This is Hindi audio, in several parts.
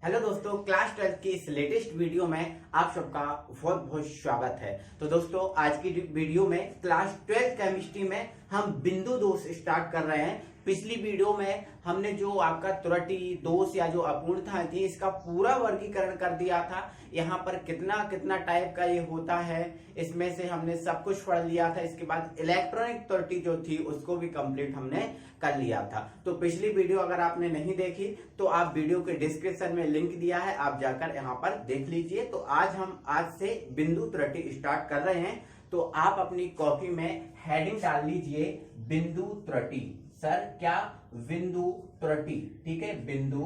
हेलो दोस्तों, क्लास 12 की इस लेटेस्ट वीडियो में आप सबका बहुत बहुत स्वागत है। तो दोस्तों, आज की वीडियो में क्लास 12 केमिस्ट्री में हम बिंदु दोष स्टार्ट कर रहे हैं। पिछली वीडियो में हमने जो आपका त्रुटि दोष या जो अपूर्णता थी इसका पूरा वर्गीकरण कर दिया था। यहाँ पर कितना कितना टाइप का ये होता है इसमें से हमने सब कुछ पढ़ लिया था। इसके बाद इलेक्ट्रॉनिक त्रुटि जो थी उसको भी कंप्लीट हमने कर लिया था। तो पिछली वीडियो अगर आपने नहीं देखी तो आप वीडियो के डिस्क्रिप्शन में लिंक दिया है, आप जाकर यहाँ पर देख लीजिए। तो आज से बिंदु त्रुटि स्टार्ट कर रहे हैं। तो आप अपनी कॉपी में हेडिंग डाल लीजिए बिंदु त्रुटि। सर क्या? बिंदु त्रुटि, ठीक है, बिंदु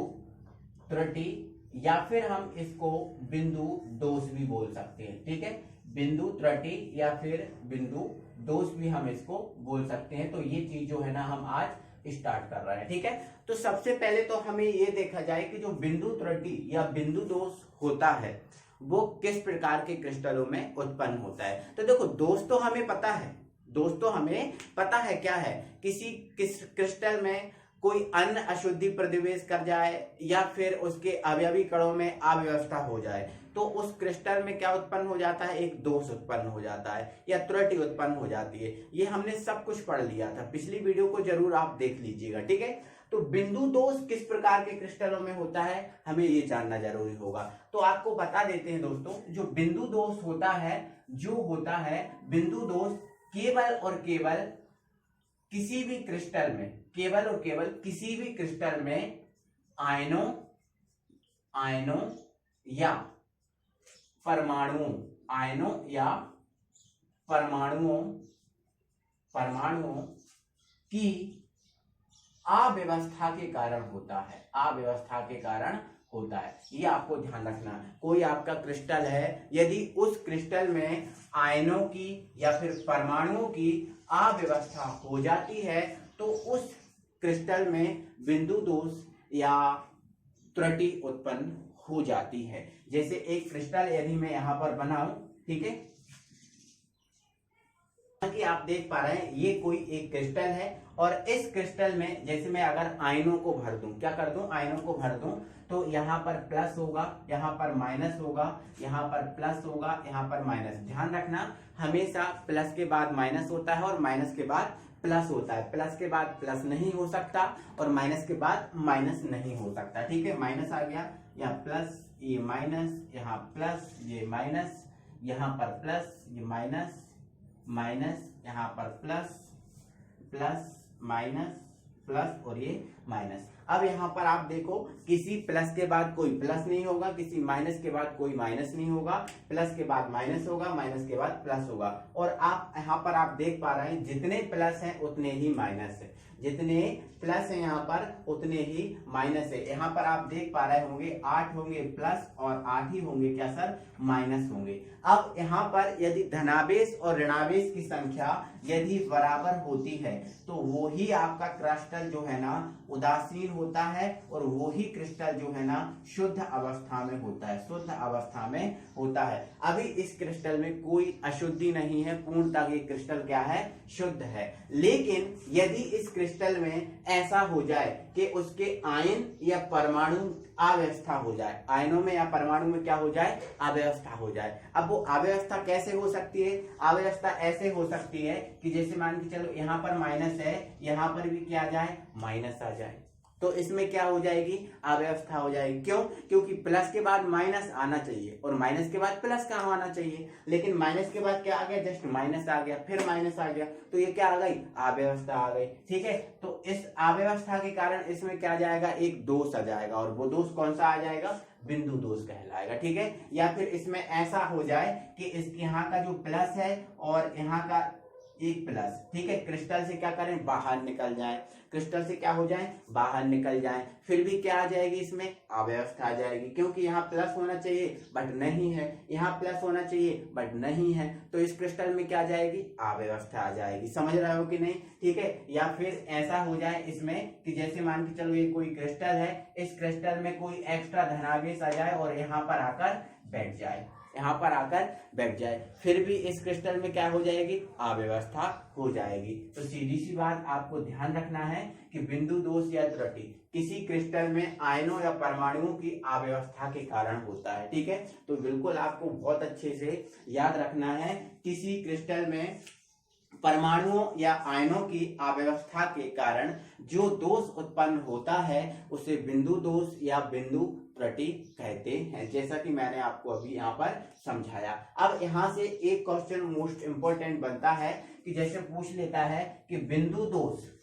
त्रुटि, या फिर हम इसको बिंदु दोष भी बोल सकते हैं, ठीक है, बिंदु त्रुटि या फिर बिंदु दोष भी हम इसको बोल सकते हैं। तो ये चीज जो है ना हम आज स्टार्ट कर रहे हैं, ठीक है। तो सबसे पहले तो हमें ये देखा जाए कि जो बिंदु त्रुटि या बिंदु दोष होता है वो किस प्रकार के क्रिस्टलों में उत्पन्न होता है। तो देखो, दोष तो हमें पता है, दोस्तों हमें पता है क्या है, किसी क्रिस्टल में कोई अन्य अशुद्धि प्रवेश कर जाए या फिर उसके अवयवी कणों में अव्यवस्था हो जाए तो उस क्रिस्टल में क्या उत्पन्न हो जाता है, एक दोष उत्पन्न हो जाता है या त्रुटि उत्पन्न हो जाती है। ये हमने सब कुछ पढ़ लिया था, पिछली वीडियो को जरूर आप देख लीजिएगा, ठीक है। तो बिंदु दोष किस प्रकार के क्रिस्टलों में होता है हमें ये जानना जरूरी होगा। तो आपको बता देते हैं दोस्तों, जो बिंदु दोष होता है, जो होता है बिंदु दोष केवल और केवल किसी भी क्रिस्टल में, केवल और केवल किसी भी क्रिस्टल में आयनों या परमाणुओं, आयनों या परमाणुओं की अव्यवस्था के कारण होता है, अव्यवस्था के कारण होता है। ये आपको ध्यान रखना है। कोई आपका क्रिस्टल है, यदि उस क्रिस्टल में आयनों की या फिर परमाणुओं की अव्यवस्था हो जाती है तो उस क्रिस्टल में बिंदु दोष या त्रुटि उत्पन्न हो जाती है। जैसे एक क्रिस्टल यदि मैं यहां पर बनाऊं, ठीक है, कि आप देख पा रहे हैं ये कोई एक क्रिस्टल है और इस क्रिस्टल में जैसे मैं अगर आयनों को भर दूं, क्या कर दूं, आयनों को भर दूं, तो यहाँ पर प्लस होगा, यहाँ पर माइनस होगा, यहाँ पर प्लस होगा, यहाँ पर माइनस। ध्यान रखना, हमेशा प्लस के बाद माइनस होता है और माइनस के बाद प्लस होता है। प्लस के बाद प्लस नहीं हो सकता और माइनस के बाद माइनस नहीं हो सकता, ठीक है। माइनस आ गया, यहाँ प्लस, ये माइनस, यहाँ प्लस, ये माइनस, यहाँ पर प्लस, ये माइनस, माइनस, यहाँ पर प्लस, प्लस, माइनस, प्लस और ये माइनस। अब यहाँ पर आप देखो, किसी प्लस के बाद कोई प्लस नहीं होगा, किसी माइनस के बाद कोई माइनस नहीं होगा, प्लस के बाद माइनस होगा, माइनस के बाद प्लस होगा। और आप यहाँ पर आप देख पा रहे हैं जितने प्लस हैं उतने ही माइनस है, जितने प्लस है यहाँ पर उतने ही माइनस है। यहाँ पर आप देख पा रहे होंगे 8 होंगे प्लस और 8 ही होंगे क्या सर, माइनस होंगे। अब यहाँ पर यदि धनावेश और ऋणावेश की संख्या यदि बराबर होती है तो वो ही आपका क्रिस्टल जो है ना उदासीन होता है और वो ही क्रिस्टल जो है ना शुद्ध अवस्था में होता है, शुद्ध अवस्था में होता है। अभी इस क्रिस्टल में कोई अशुद्धि नहीं है, पूर्णतः ये क्रिस्टल क्या है, शुद्ध है। लेकिन यदि इस क्रिस्टल में ऐसा हो जाए कि उसके आयन या परमाणु अव्यवस्था हो जाए, आयनों में या परमाणु में क्या हो जाए, अव्यवस्था हो जाए। अब वो अव्यवस्था कैसे हो सकती है, अव्यवस्था ऐसे हो सकती है कि जैसे मान के चलो यहाँ पर माइनस है, यहाँ पर भी क्या आ जाए, माइनस आ जाए, तो इसमें क्या हो जाएगी, अव्यवस्था हो जाएगी। क्यों? क्योंकि प्लस के बाद माइनस आना चाहिए और माइनस के बाद प्लस कहाँ आना चाहिए, लेकिन माइनस के बाद क्या आ गया, जस्ट माइनस आ गया, फिर माइनस आ गया, तो ये क्या आ गई, अव्यवस्था आ गई, ठीक है। तो इस अव्यवस्था के कारण इसमें क्या आ जाएगा, एक दोष आ जाएगा और वो दोष कौन सा आ जाएगा, बिंदु दोष कहलाएगा, ठीक है। या फिर इसमें ऐसा हो जाए कि इस यहाँ का जो प्लस है और यहाँ का एक प्लस, ठीक है, क्रिस्टल से क्या करें, बाहर निकल जाए, क्रिस्टल से क्या हो जाए, बाहर निकल जाए, फिर भी क्या आ जाएगी, इसमें अव्यवस्था आ जाएगी। क्योंकि यहाँ प्लस होना चाहिए बट नहीं है, यहाँ प्लस होना चाहिए बट नहीं है, तो इस क्रिस्टल में क्या आ जाएगी, अव्यवस्था आ जाएगी। समझ रहे हो कि नहीं, ठीक है। या फिर ऐसा हो जाए इसमें कि जैसे मान के चलो ये कोई क्रिस्टल है, इस क्रिस्टल में कोई एक्स्ट्रा धनावेश आ जाए और यहाँ पर आकर बैठ जाए, यहाँ पर आकर बैठ जाए, फिर भी इस क्रिस्टल में क्या हो जाएगी, अव्यवस्था हो जाएगी। तो सीधी सी बात आपको ध्यान रखना है कि बिंदु दोष या त्रुटि किसी क्रिस्टल में आयनों या परमाणुओं की अव्यवस्था के कारण होता है। ठीक है, तो बिल्कुल आपको बहुत अच्छे से याद रखना है, किसी क्रिस्टल में परमाणुओं या आयनों की अव्यवस्था के कारण जो दोष उत्पन्न होता है उसे बिंदु दोष या बिंदु त्रुटि कहते हैं, जैसा कि मैंने आपको अभी यहाँ पर समझाया। अब यहाँ से एक क्वेश्चन मोस्ट इंपोर्टेंट बनता है कि जैसे पूछ लेता है कि बिंदु दोष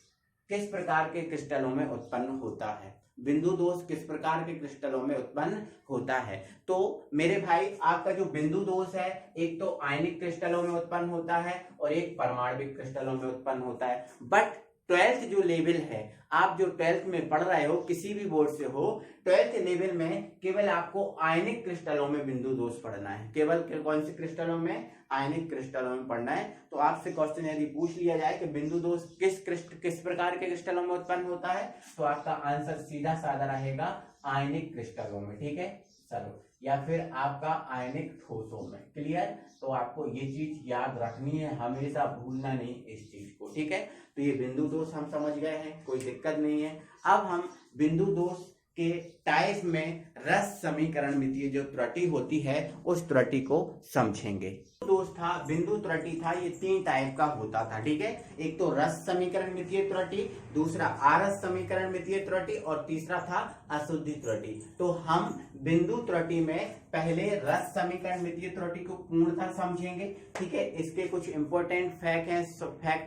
किस प्रकार के क्रिस्टलों में उत्पन्न होता है, बिंदु दोष किस प्रकार के क्रिस्टलों में उत्पन्न होता है। तो मेरे भाई आपका जो बिंदु दोष है एक तो आयनिक क्रिस्टलों में उत्पन्न होता है और एक परमाणविक क्रिस्टलों में उत्पन्न होता है। बट 12th जो लेवल है, आप जो 12th में पढ़ रहे हो, किसी भी बोर्ड से हो, 12th लेवल में केवल आपको आयनिक क्रिस्टलों में बिंदु दोष पढ़ना है, केवल कौन से क्रिस्टलों में, आयनिक क्रिस्टलों में पढ़ना है। तो आपसे क्वेश्चन यदि पूछ लिया जाए कि बिंदु दोष किस प्रकार के क्रिस्टलों में उत्पन्न होता है, तो आपका आंसर सीधा साधा रहेगा आयनिक क्रिस्टलों में। ठीक है चलो, या फिर आपका आयनिक ठोसों में। क्लियर, तो आपको ये चीज याद रखनी है, हमेशा भूलना नहीं इस चीज को। ठीक है, तो ये बिंदु दोष हम समझ गए हैं, कोई दिक्कत नहीं है। अब हम बिंदु दोष के टाइप में रस समीकरण मितीय जो त्रुटि होती है उस त्रुटि को समझेंगे। दोष था, बिंदु त्रुटि था, ये 3 टाइप का होता था। ठीक है, एक तो रस समीकरण मितीय त्रुटि, दूसरा आरस समीकरण मितीय त्रुटि और तीसरा था अशुद्धि त्रुटि। तो हम बिंदु त्रुटि में पहले रस समीकरण मितीय त्रुटि को पूर्णतः समझेंगे। ठीक है, इसके कुछ इंपॉर्टेंट फैक्ट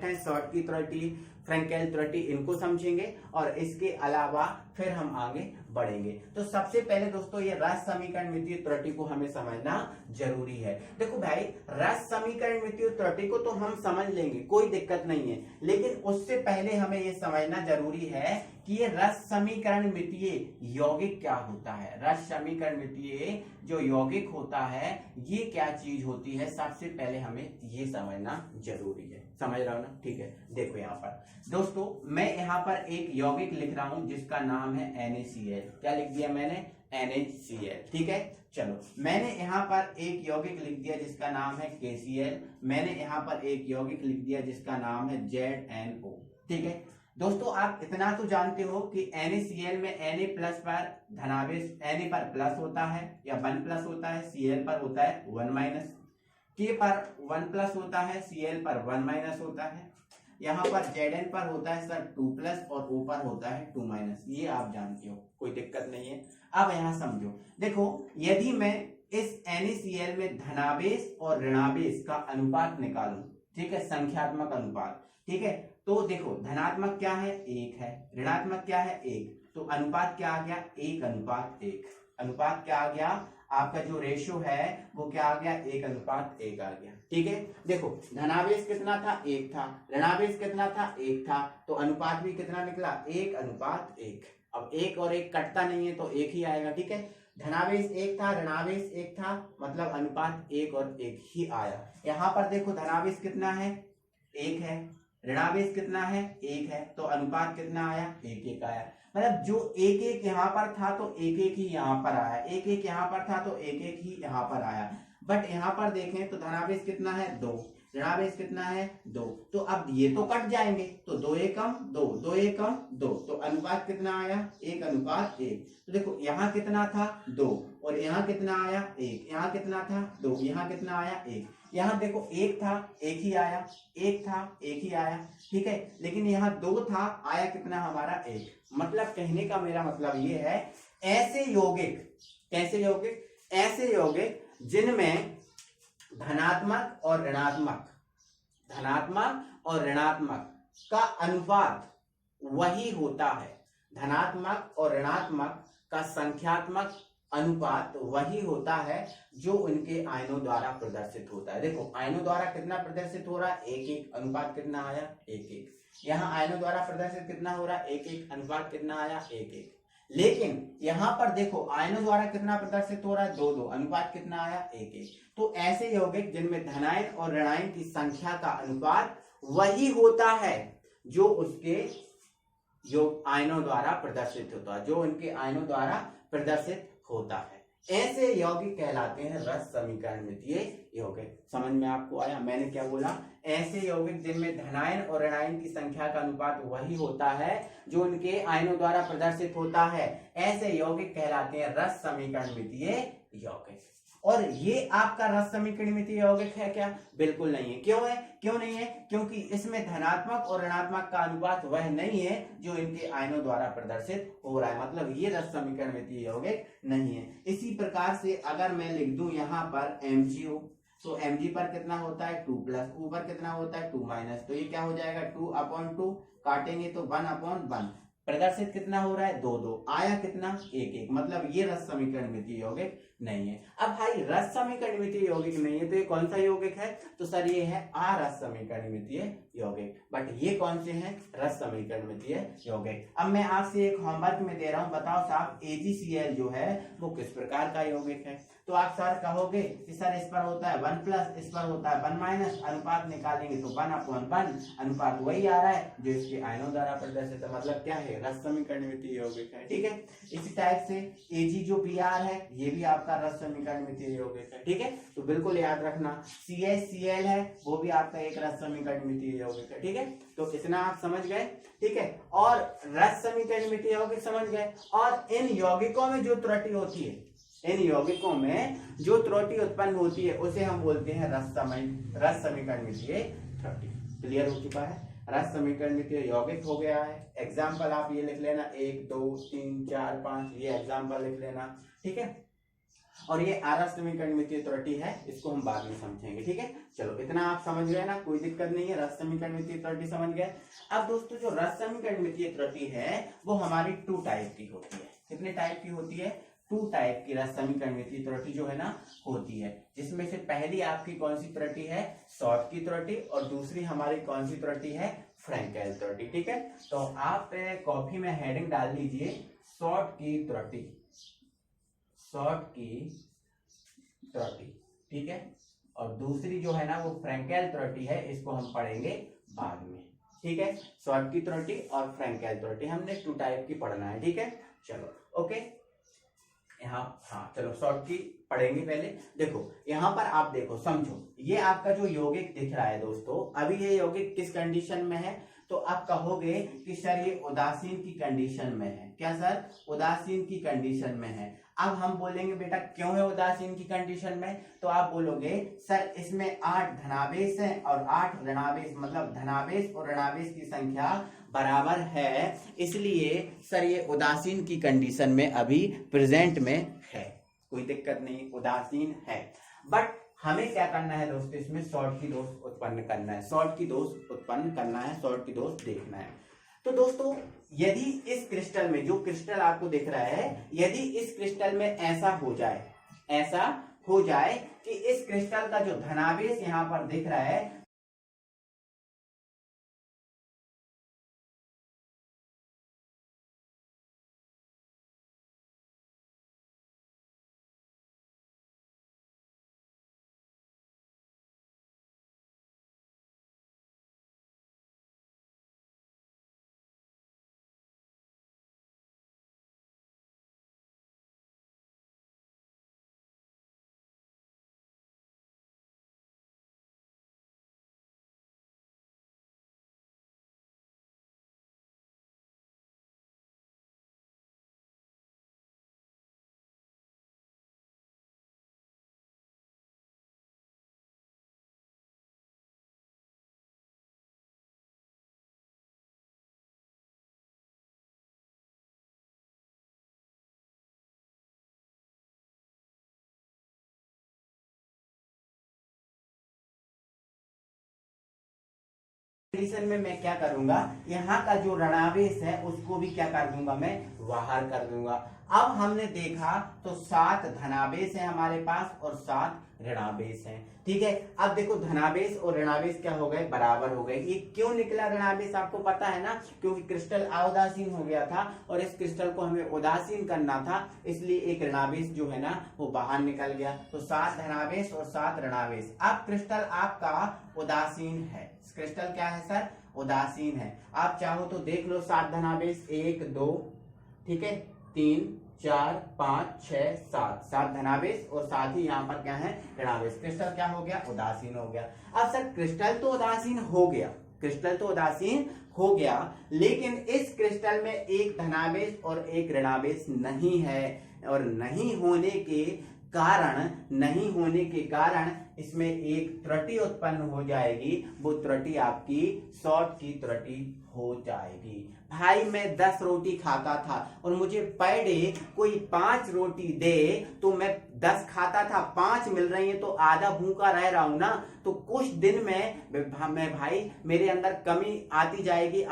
हैं, शॉर्ट की त्रुटि, फ्रेंकेल त्रुटि, इनको समझेंगे और इसके अलावा फिर हम आगे बढ़ेंगे। तो सबसे पहले दोस्तों ये रस समीकरण मितीय त्रुटि को हमें समझना जरूरी है। देखो भाई, रस समीकरण मितीय त्रुटि को तो हम समझ लेंगे, कोई दिक्कत नहीं है, लेकिन उससे पहले हमें ये समझना जरूरी है कि ये रस समीकरण मितीय यौगिक क्या होता है। रस समीकरण मितीय जो यौगिक होता है ये क्या चीज होती है, सबसे पहले हमें ये समझना जरूरी है। समझ रहा हो ना? ठीक है, देखो यहाँ पर दोस्तों मैं यहाँ पर एक यौगिक लिख रहा हूं जिसका नाम है NaCl। क्या लिख दिया मैंने? NaCl। ठीक है, चलो मैंने यहाँ पर एक यौगिक लिख दिया जिसका नाम है KCl, मैंने यहाँ पर एक यौगिक लिख दिया जिसका नाम है ZNO। ठीक है दोस्तों, आप इतना तो जानते हो कि NaCl में Na प्लस पर धनावेश, Na पर प्लस होता है या 1 प्लस होता है, Cl पर होता है 1 माइनस, K पर 1 प्लस होता है, Cl पर 1 माइनस होता है, यहाँ पर Zn पर होता है सर 2 प्लस और O पर होता है 2 माइनस। ये आप जानते हो, कोई दिक्कत नहीं है। अब यहाँ समझो, देखो यदि मैं इस NaCl में धनावेश और ऋणावेश का अनुपात निकालूं, ठीक है, संख्यात्मक अनुपात, ठीक है, तो देखो धनात्मक क्या है 1 है, ऋणात्मक क्या है 1, तो अनुपात क्या आ गया 1:1। अनुपात क्या आ गया, आपका जो रेशियो है वो क्या आ गया 1:1 आ गया। ठीक है, देखो धनावेश कितना था 1 था, ऋणावेश कितना था 1 था, तो अनुपात भी कितना निकला 1:1। अब 1 और 1 कटता नहीं है तो 1 ही आएगा। ठीक है, धनावेश 1 था, ऋणावेश 1 था, मतलब अनुपात 1 और 1 ही आया। यहाँ पर देखो धनावेश कितना है 1 है, ऋणावेश कितना है 1 है, तो अनुपात कितना आया 1:1 आया। मतलब जो 1:1 यहाँ पर था तो 1:1 ही यहाँ पर आया, 1:1 यहाँ पर था तो 1:1 ही यहाँ पर आया। बट यहाँ पर देखें तो धनावेश कितना है 2, ऋणावेश कितना है 2, तो अब ये तो कट जाएंगे, तो 2:1 2, 2:1 2, तो अनुपात कितना आया 1:1। तो देखो यहाँ कितना था 2 और यहाँ कितना आया 1, यहाँ कितना था 2, यहाँ कितना आया 1, यहाँ देखो 1 था 1 ही आया, 1 था 1 ही आया। ठीक है, लेकिन यहाँ 2 था, आया कितना हमारा 1। मतलब कहने का मेरा मतलब ये है, ऐसे यौगिक, कैसे यौगिक, ऐसे यौगिक जिनमें धनात्मक और ऋणात्मक का अनुपात वही होता है, धनात्मक और ऋणात्मक का संख्यात्मक अनुपात वही होता है जो उनके आयनों द्वारा प्रदर्शित होता है। देखो आयनों द्वारा कितना प्रदर्शित हो रहा है 1:1, अनुपात कितना आया 1:1। यहाँ आयनों द्वारा प्रदर्शित कितना हो रहा है 1:1, अनुपात कितना आया 1:1। लेकिन यहाँ पर देखो आयनों द्वारा कितना प्रदर्शित हो रहा है 2:2, अनुपात कितना आया 1:1। तो ऐसे यौगिक जिनमें धनायन और ऋणायन की संख्या का अनुपात वही होता है जो उसके जो आयनों द्वारा प्रदर्शित होता है, जो उनके आयनों द्वारा प्रदर्शित होता है। ऐसे यौगिक कहलाते हैं रस समीकरणमितीय यौगिक। समझ में आपको आया? मैंने क्या बोला? ऐसे यौगिक जिनमें धनायन और ऋणायन की संख्या का अनुपात वही होता है जो उनके आयनों द्वारा प्रदर्शित होता है, ऐसे यौगिक कहलाते हैं रस समीकरणमितीय यौगिक। और ये आपका रस समीकरणमितीय यौगिक है क्या? बिल्कुल नहीं है। क्यों है? क्यों नहीं है? क्योंकि इसमें धनात्मक और ऋणात्मक का अनुपात वह नहीं है जो इनके आयनों द्वारा प्रदर्शित हो रहा है, मतलब ये रस समीकरणमितीय यौगिक नहीं है। इसी प्रकार से अगर मैं लिख दूं यहाँ पर MgO, तो Mg पर कितना होता है 2+, ऊपर कितना होता है 2-, तो ये क्या हो जाएगा 2/2, काटेंगे तो 1/1, प्रदर्शित कितना हो रहा है 2-2, आया कितना 1-1, मतलब ये रस समीकरणमितीय यौगिक नहीं है। अब भाई रस समीकरणमितीय यौगिक नहीं है तो ये कौन सा यौगिक है? तो सर ये है आरस समीकरणमितीय यौगिक। बट ये कौन से हैं? रस समीकरणमितीय यौगिक। अब मैं आपसे एक होमवर्क में दे रहा हूं, बताओ साहब AgCl जो है वो किस प्रकार का यौगिक है? तो आप सर कहोगे कि सर इस पर होता है 1+, इस पर होता है 1-, अनुपात निकालेंगे तो 1/1, अनुपात वही आ रहा है जो इसके आयनों द्वारा प्रदर्शित है, मतलब क्या है? रस समीकरणमितीय यौगिक है। ठीक है, इसी टाइप से Ag जो Br है ये भी आपका रस समीकरणमितीय यौगिक है। ठीक है, तो बिल्कुल याद रखना। CHCl है वो भी आपका एक रस समीकरणमितीय यौगिक है। ठीक है, तो इतना आप समझ गए। ठीक है, और रस समीकरणमितीय यौगिक समझ गए, और इन यौगिकों में जो त्रुटि होती है, इन यौगिकों में जो त्रुटि उत्पन्न होती है उसे हम बोलते हैं रस समीकरणमितीय त्रुटि। क्लियर हो चुका है? रस समीकरणमितीय यौगिक हो गया है। एग्जाम्पल आप ये लिख लेना 1 2 3 4 5, ये एग्जाम्पल लिख लेना। ठीक है, और ये आरस समीकरणमितीय त्रुटि है, इसको हम बाद में समझेंगे। ठीक है, चलो इतना आप समझ गए ना, कोई दिक्कत नहीं है, रस समीकरणमितीय त्रुटि समझ गए। अब दोस्तों जो रस समीकरणमितीय त्रुटि है वो हमारी 2 टाइप की होती है। कितने टाइप की होती है? 2 टाइप की रस समीकरणमितीय त्रुटि जो है ना होती है, जिसमें से पहली आपकी कौन सी त्रुटि है? शॉर्ट की त्रुटि, और दूसरी हमारी कौन सी त्रुटि है? फ्रैंकेल त्रुटि। ठीक है, तो आप कॉपी में हेडिंग डाल लीजिए शॉर्ट की त्रुटि, शॉर्ट की त्रुटि। ठीक है, और दूसरी जो है ना वो फ्रैंकेल त्रुटि है, इसको हम पढ़ेंगे बाद में। ठीक है, शॉर्ट की त्रुटि और फ्रैंकेल त्रुटि हमने 2 टाइप की पढ़ना है। ठीक है, चलो ओके, यहाँ हाँ चलो शॉर्ट की पढ़ेंगे पहले। देखो यहाँ पर आप देखो, समझो, ये आपका जो यौगिक दिख रहा है दोस्तों, अभी ये यौगिक किस कंडीशन में है? तो आप कहोगे कि सर ये उदासीन की कंडीशन में है। क्या सर? उदासीन की कंडीशन में है। अब हम बोलेंगे बेटा क्यों है उदासीन की कंडीशन में? तो आप बोलोगे सर इसमें 8 धनावेश है और 8 ऋणावेश, मतलब धनावेश और ऋणावेश की संख्या बराबर है, इसलिए सर ये उदासीन की कंडीशन में अभी प्रेजेंट में है। कोई दिक्कत नहीं, उदासीन है। बट हमें क्या करना है दोस्तों? इसमें शॉर्ट की दोष उत्पन्न करना है, शॉर्ट की दोष उत्पन्न करना है, शॉर्ट की दोष देखना है। तो दोस्तों यदि इस क्रिस्टल में, जो क्रिस्टल आपको दिख रहा है, यदि इस क्रिस्टल में ऐसा हो जाए कि इस क्रिस्टल का जो धनावेश यहां पर दिख रहा है कंडीशन में मैं क्या करूंगा, यहाँ का जो ऋणावेश है उसको भी क्या कर दूंगा, मैं बाहर कर दूंगा। अब हमने देखा तो 7 धनावेश है हमारे पास और 7 ऋणावेश है। ठीक है, अब देखो धनावेश और ऋणावेश क्या हो गए, बराबर हो गए। ये क्यों निकला ऋणावेश आपको पता है ना, क्योंकि क्रिस्टल अउदासीन हो गया था और इस क्रिस्टल को हमें उदासीन करना था, इसलिए एक ऋणावेश जो है ना वो बाहर निकल गया। तो 7 धनावेश और 7 ऋणावेश। अब क्रिस्टल आपका उदासीन है, क्रिस्टल क्या है सर, उदासीन है। आप चाहो तो देख लो 7 धनावेश 1 2, ठीक है 3 4 5 6 7 7 धनावेश और साथ ही यहाँ पर क्या है ऋणावेश। क्रिस्टल क्या हो गया उदासीन हो गया। अब सर क्रिस्टल तो उदासीन हो गया, क्रिस्टल तो उदासीन हो गया, लेकिन इस क्रिस्टल में एक धनावेश और एक ऋणावेश नहीं है और नहीं होने के कारण इसमें एक त्रुटि उत्पन्न हो जाएगी। वो त्रुटि आपकी शॉर्ट की त्रुटि हो जाएगी। भाई मैं 10 रोटी खाता था और मुझे पर डे कोई 5 रोटी दे तो मैं 10 खाता था, 5 मिल रही है तो आधा भूखा रह रहा हूं ना। तो कुछ दिन में भाई मेरे अंदर कमी आती जाएगी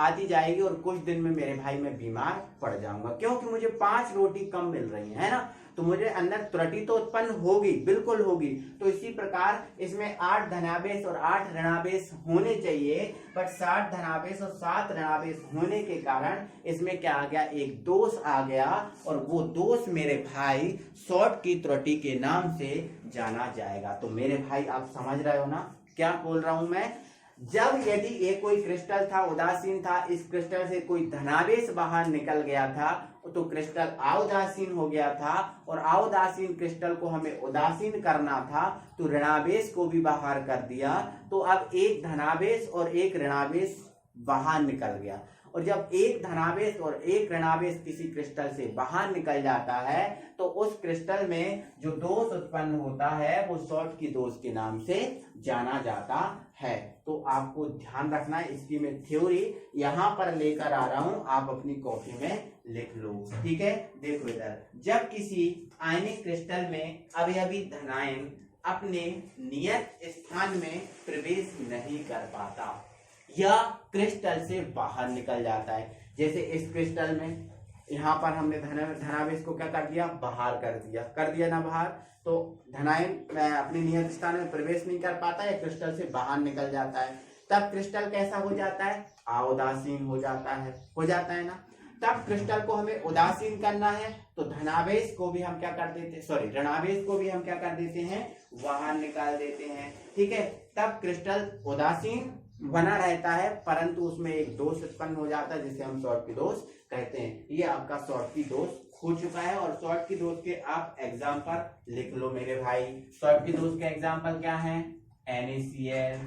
और कुछ दिन में मेरे भाई मैं बीमार पड़ जाऊंगा, क्योंकि मुझे 5 रोटी कम मिल रही है ना। तो मुझे अंदर त्रुटि तो उत्पन्न होगी, बिल्कुल होगी। तो इसी प्रकार इसमें 8 धनावेश और 8 ऋणावेश होने चाहिए, बट 7 धनावेश और 7 ऋणावेश होने के कारण इसमें क्या आ गया एक दोष आ गया, और वो दोष मेरे भाई शॉर्ट की त्रुटि के नाम से जाना जाएगा। तो मेरे भाई आप समझ रहे हो ना क्या बोल रहा हूं मैं। जब यदि ये कोई क्रिस्टल था उदासीन था, इस क्रिस्टल से कोई धनावेश बाहर निकल गया था तो क्रिस्टल अउदासीन हो गया था, और अउदासीन क्रिस्टल को हमें उदासीन करना था तो ऋणावेश को भी बाहर कर दिया। तो अब एक धनावेश और एक ऋणावेश बाहर निकल गया, और जब एक धनावेश और एक ऋणावेश किसी क्रिस्टल से बाहर निकल जाता है तो उस क्रिस्टल में जो दोष उत्पन्न होता है वो शॉर्ट की दोष के नाम से जाना जाता है। तो आपको ध्यान रखना है, इसकी मैं थ्योरी यहां पर लेकर आ रहा हूं, आप अपनी कॉपी में लिख लो, ठीक है। देखो इधर, जब किसी आयनिक क्रिस्टल में अवयवी धनायन अपने नियत स्थान में प्रवेश नहीं कर पाता या क्रिस्टल से बाहर निकल जाता है, जैसे इस क्रिस्टल में यहाँ पर हमने धनावेश को क्या कर दिया बाहर कर दिया ना बाहर, तो धनायन अपने नियत स्थान में प्रवेश नहीं कर पाता या क्रिस्टल से बाहर निकल जाता है। तब क्रिस्टल कैसा हो जाता है अउदासीन हो जाता है ना। तब क्रिस्टल को हमें उदासीन करना है तो धनावेश को भी हम क्या कर देते हैं, ऋणावेश को भी हम क्या कर देते हैं बाहर निकाल देते हैं, ठीक है। तब क्रिस्टल उदासीन बना रहता है, परंतु उसमें एक दोष उत्पन्न हो जाता है जिसे हम शॉर्ट की दोष कहते हैं। ये आपका शॉर्ट की दोष हो चुका है, और शॉर्ट की दोष के आप एग्जाम्पल लिख लो मेरे भाई। शॉर्ट की दोष के एग्जाम्पल क्या है NaCl,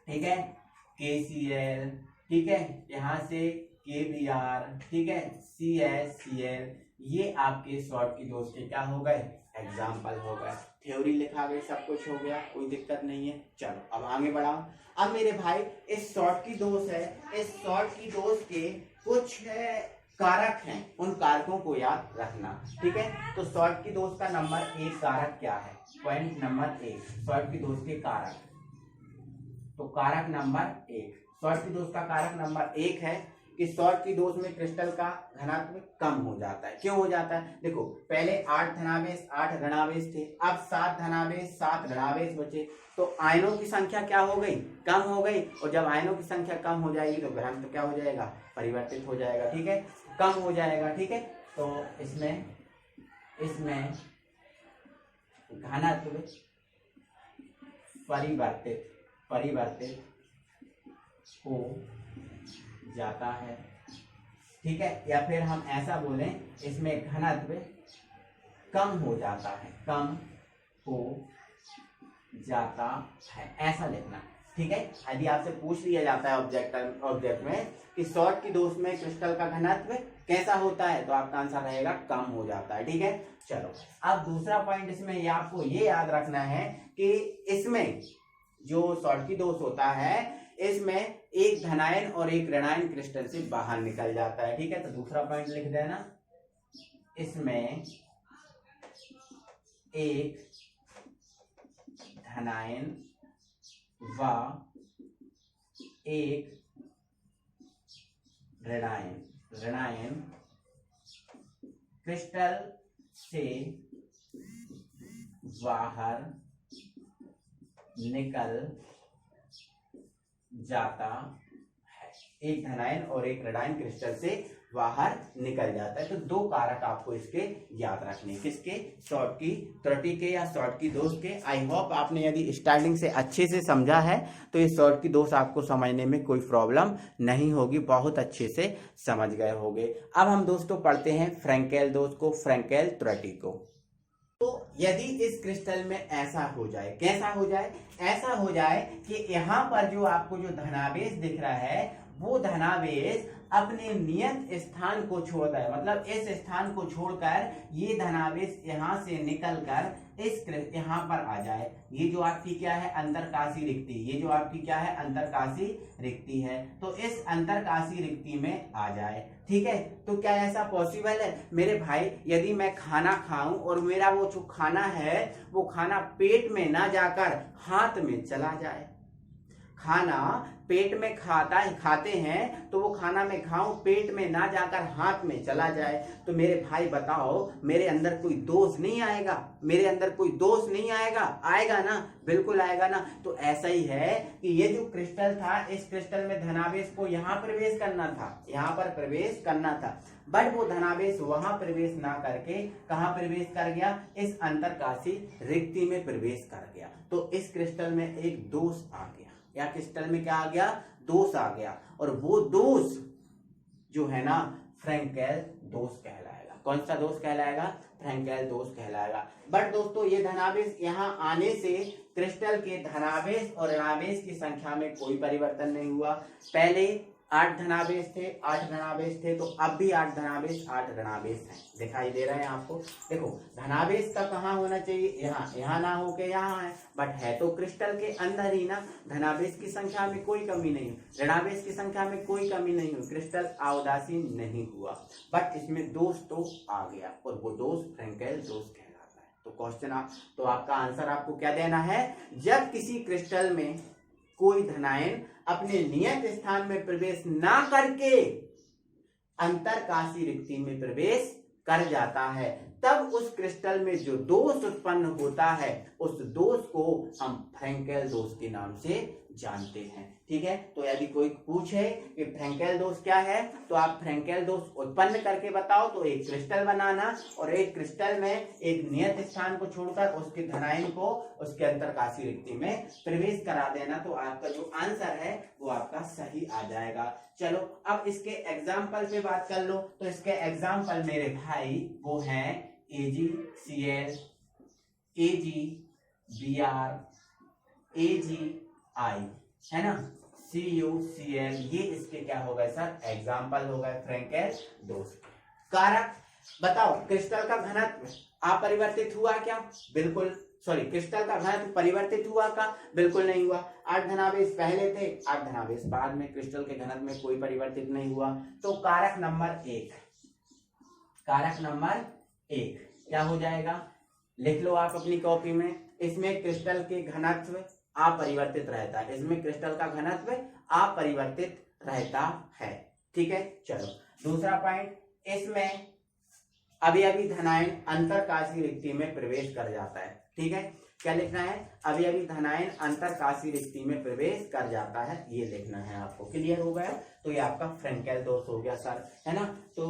ठीक है, KCl, ठीक है, यहाँ से KBr, ठीक है, CaCl, ये आपके शॉर्ट की दोष के क्या हो गए एग्जाम्पल हो गए। थ्योरी लिखा गई, सब कुछ हो गया, कोई दिक्कत नहीं है। चलो अब आगे बढ़ाओ। अब मेरे भाई इस शॉर्ट की दोष है, इस शॉर्ट की दोष के कुछ कारक हैं, उन कारकों को याद रखना, ठीक है। तो शॉर्ट की दोष का नंबर 1 कारक क्या है, पॉइंट नंबर 1 शॉर्ट की दोष के कारक। तो कारक नंबर 1, शॉर्ट की दोष का कारक नंबर 1 है कि शॉर्ट की दोष में क्रिस्टल का घनत्व कम हो जाता है। क्यों हो जाता है, देखो पहले 8 धनावेश 8 ऋणावेश थे, अब 7 धनावेश 7 ऋणावेश बचे, तो आयनों की संख्या क्या हो गई कम हो गई, और जब आयनों की संख्या कम हो जाएगी तो घनत्व क्या हो जाएगा परिवर्तित हो जाएगा, ठीक है, कम हो जाएगा, ठीक है। तो इसमें घनत्व परिवर्तित हो जाता है, ठीक है। या फिर हम ऐसा बोलें इसमें घनत्व कम हो जाता है, ऐसा लिखना, ठीक है। यदि आपसे पूछ लिया जाता है ऑब्जेक्ट में कि शॉर्ट की दोष में क्रिस्टल का घनत्व कैसा होता है, तो आपका आंसर रहेगा कम हो जाता है, ठीक है। चलो अब दूसरा पॉइंट इसमें ये आपको ये याद रखना है कि इसमें जो शॉर्ट की दोष होता है इसमें एक धनायन और एक ऋणायन क्रिस्टल से बाहर निकल जाता है, ठीक है। तो दूसरा पॉइंट लिख देना, इसमें एक धनायन व एक ऋणायन क्रिस्टल से बाहर निकल जाता है, एक धनायन और एक ऋणायन क्रिस्टल से बाहर निकल जाता है। तो दो कारक आपको इसके याद रखने, किसके, शॉर्ट की त्रुटि के या शॉर्ट की दोष के। आई होप आपने यदि स्टार्टिंग से अच्छे से समझा है तो ये शॉर्ट की दोष आपको समझने में कोई प्रॉब्लम नहीं होगी, बहुत अच्छे से समझ गए होंगे। अब हम दोस्तों पढ़ते हैं फ्रैंकेल दोष को, फ्रैंकेल त्रुटि को। तो यदि इस क्रिस्टल में ऐसा हो जाए, कैसा हो जाए, ऐसा हो जाए कि यहाँ पर जो आपको जो धनावेश दिख रहा है वो धनावेश अपने नियत स्थान को छोड़ता है, मतलब इस स्थान को छोड़कर ये धनावेश यहाँ से निकलकर इस यहाँ पर आ जाए। ये जो आपकी क्या है, अंतरकाशी रिक्ति, ये जो आपकी क्या है, अंतरकाशी रिक्ति है, तो इस अंतरकाशी रिक्ति में आ जाए। ठीक है, तो क्या ऐसा पॉसिबल है मेरे भाई, यदि मैं खाना खाऊं और मेरा वो जो खाना है वो खाना पेट में ना जाकर हाथ में चला जाए। खाना पेट में खाते हैं तो वो खाना मैं खाऊं, पेट में ना जाकर हाथ में चला जाए, तो मेरे भाई बताओ मेरे अंदर कोई दोष नहीं आएगा, मेरे अंदर कोई दोष नहीं आएगा, आएगा ना, बिल्कुल आएगा ना। तो ऐसा ही है कि ये जो क्रिस्टल था, इस क्रिस्टल में धनावेश को यहाँ प्रवेश करना था, यहाँ पर प्रवेश करना था, बट वो धनावेश वहां प्रवेश ना करके कहाँ प्रवेश कर गया, इस अंतरकाशी रिक्ति में प्रवेश कर गया। तो इस क्रिस्टल में एक दोष आ गया, या क्रिस्टल में क्या आ गया, दोष आ गया, और वो दोष जो है ना फ्रैंकेल दोष कहलाएगा। कौन सा दोष कहलाएगा, फ्रैंकेल दोष कहलाएगा। बट दोस्तों ये धनावेश यहाँ आने से क्रिस्टल के धनावेश और ऋणावेश की संख्या में कोई परिवर्तन नहीं हुआ। पहले 8 धनावेश थे, 8 धनावेश थे, तो अब भी 8 धनावेश 8 ऋणावेश हैं, दिखाई दे रहे हैं आपको। देखो धनावेश का कहाँ होना चाहिए, यहाँ, यहाँ ना होके यहाँ है, बट है तो क्रिस्टल के अंदर ही ना। धनावेश की संख्या में कोई कमी नहीं, ऋणावेश की संख्या में कोई कमी नहीं हुई, क्रिस्टल अवदासीन नहीं हुआ, बट इसमें दोष तो आ गया, और वो दोष फ्रैंकेल दोष कहलाता है। तो क्वेश्चन तो आपका आंसर आपको क्या देना है, जब किसी क्रिस्टल में कोई धनायन अपने नियत स्थान में प्रवेश ना करके अंतरकाशी रिक्ति में प्रवेश कर जाता है, तब उस क्रिस्टल में जो दोष उत्पन्न होता है उस दोष को हम फ्रैंकेल दोष के नाम से जानते हैं। ठीक है, तो यदि कोई पूछे कि फ्रैंकेल दोष क्या है, तो आप फ्रैंकेल दोष उत्पन्न करके बताओ। तो एक क्रिस्टल बनाना और एक क्रिस्टल में एक नियत स्थान को छोड़कर उसके धनायन को उसके अंतरकाशी रिक्ति में प्रवेश करा देना, तो आपका जो आंसर है वो आपका सही आ जाएगा। चलो अब इसके एग्जाम्पल पे बात कर लो। तो इसके एग्जाम्पल मेरे भाई वो हैं AgCl, AgBr, AgI, है ना, CuCl, ये इसके क्या हो गए सर, एग्जाम्पल हो गए फ्रैंकेल दोष। कारक बताओ, क्रिस्टल का घनत्व अपरिवर्तित हुआ क्या, बिल्कुल, सॉरी, क्रिस्टल का घनत्व परिवर्तित हुआ का, बिल्कुल नहीं हुआ। 8 धनावेश पहले थे, 8 धनावेश बाद में, क्रिस्टल के घनत्व में कोई परिवर्तित नहीं हुआ। तो कारक नंबर 1, कारक नंबर 1 क्या हो जाएगा, लिख लो आप अपनी कॉपी में। इसमें क्रिस्टल के घनत्व अपरिवर्तित रहता है, इसमें क्रिस्टल का घनत्व अपरिवर्तित रहता है। ठीक है, चलो दूसरा पॉइंट, इसमें अभी अभी धनायन अंतरकाशी रिक्ति में प्रवेश कर जाता है। ठीक है, क्या लिखना है, अभी अभी धनायन अंतरकाशी रिक्ति में प्रवेश कर जाता है, ये लिखना है आपको। क्लियर हो गया, तो ये आपका फ्रैंकेल दोष हो गया सर, है ना। तो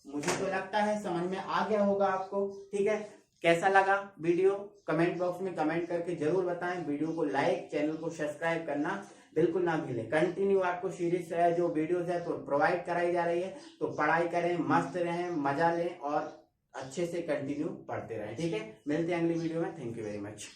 मुझे तो लगता है समझ में आ गया होगा आपको। ठीक है, कैसा लगा वीडियो, कमेंट बॉक्स में कमेंट करके जरूर बताएं। वीडियो को लाइक, चैनल को सब्सक्राइब करना बिल्कुल ना भूलें। कंटिन्यू आपको सीरीज जो वीडियोस है तो प्रोवाइड कराई जा रही है, तो पढ़ाई करें, मस्त रहें, मजा लें और अच्छे से कंटिन्यू पढ़ते रहें। ठीक है, मिलते हैं अगली वीडियो में। Thank you very much.